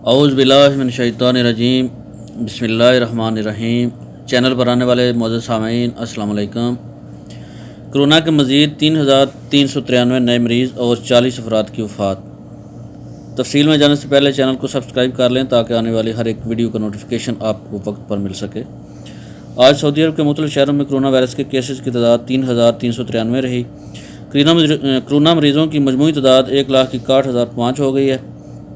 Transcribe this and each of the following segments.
اعوذ باللہ من الشیطان الرجیم، بسم اللہ الرحمن الرحیم۔ چینل پر آنے والے معزز سامعین السلام علیکم۔ کرونا کے مزید 3,393 نئے مریض اور 40 افراد کی وفات۔ تفصیل میں جانے سے پہلے چینل کو سبسکرائب کر لیں تاکہ آنے والی ہر ایک ویڈیو کا نوٹیفیکیشن آپ کو وقت پر مل سکے۔ آج سعودی عرب کے مختلف شہروں میں کرونا وائرس کے کیسز کی تعداد 3,393 رہی۔ کرونا مریضوں کی مجموعی تعداد 1,61,005 ہو گئی ہے،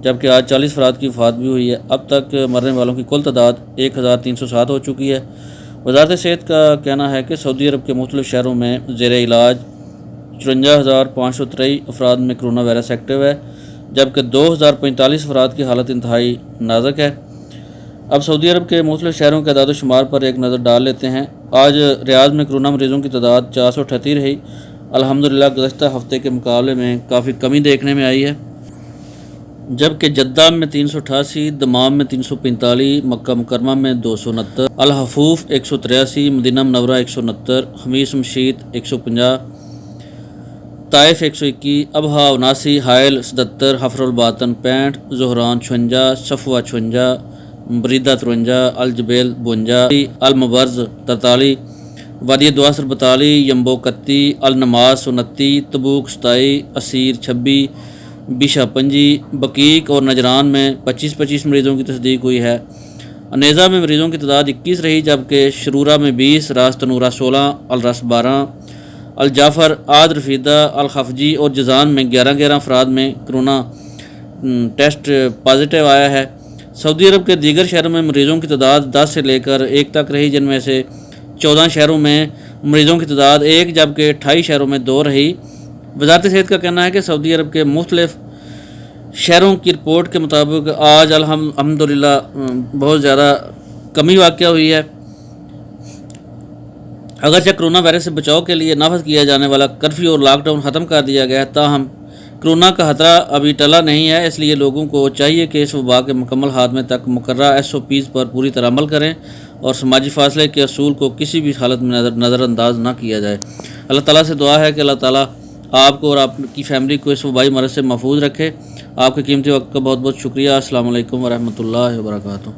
جبکہ آج 40 افراد کی وفات بھی ہوئی ہے۔ اب تک مرنے والوں کی کل تعداد 1,307 ہو چکی ہے۔ وزارت صحت کا کہنا ہے کہ سعودی عرب کے مختلف شہروں میں زیر علاج 54,523 افراد میں کرونا وائرس ایکٹیو ہے، جبکہ 2,045 افراد کی حالت انتہائی نازک ہے۔ اب سعودی عرب کے مختلف شہروں کے اعداد و شمار پر ایک نظر ڈال لیتے ہیں۔ آج ریاض میں کرونا مریضوں کی تعداد 438 رہی۔ الحمدللہ گزشتہ ہفتے کے مقابلے میں کافی کمی دیکھنے میں آئی ہے، جبکہ جدہ میں 388، دمام میں 345، مکہ مکرمہ میں 269، الحفوف 183، مدینہ منورہ 169، خمیس مشیط 150، طائف 121، ابہا 79، حائل 77، حفر الباطن 65، زہران 56، صفوہ 56، بریدہ 53، الجبیل 52، المبرز 43، وادی دواسر 42، یمبو 31، النماس 29، تبوک 27، اسیر 26، بیشہ 25، بقیق اور نجران میں 25 مریضوں کی تصدیق ہوئی ہے۔ انیزہ میں مریضوں کی تعداد 21 رہی، جبکہ شرورہ میں 20، راس تنورہ 16، الرس 12، الجعفر، عاد رفیدہ، الخفجی اور جزان میں 11 افراد میں کرونا ٹیسٹ پازیٹیو آیا ہے۔ سعودی عرب کے دیگر شہروں میں مریضوں کی تعداد 10 سے لے کر 1 تک رہی، جن میں سے 14 شہروں میں مریضوں کی تعداد 1، جبکہ 28 شہروں میں 2 رہی۔ وزارت صحت کا کہنا ہے کہ سعودی عرب کے مختلف شہروں کی رپورٹ کے مطابق آج الحمدللہ بہت زیادہ کمی واقع ہوئی ہے۔ اگرچہ کرونا وائرس سے بچاؤ کے لیے نافذ کیا جانے والا کرفیو اور لاک ڈاؤن ختم کر دیا گیا ہے، تاہم کرونا کا خطرہ ابھی ٹلا نہیں ہے۔ اس لیے لوگوں کو چاہیے کہ اس وبا کے مکمل خاتمے تک مقررہ SOPs پر پوری طرح عمل کریں اور سماجی فاصلے کے اصول کو کسی بھی حالت میں نظر انداز نہ کیا جائے۔ اللہ تعالیٰ سے دعا ہے کہ اللہ تعالیٰ آپ کو اور آپ کی فیملی کو اس وبائی مرض سے محفوظ رکھے۔ آپ کے قیمتی وقت کا بہت بہت شکریہ۔ السلام علیکم ورحمۃ اللہ وبرکاتہ۔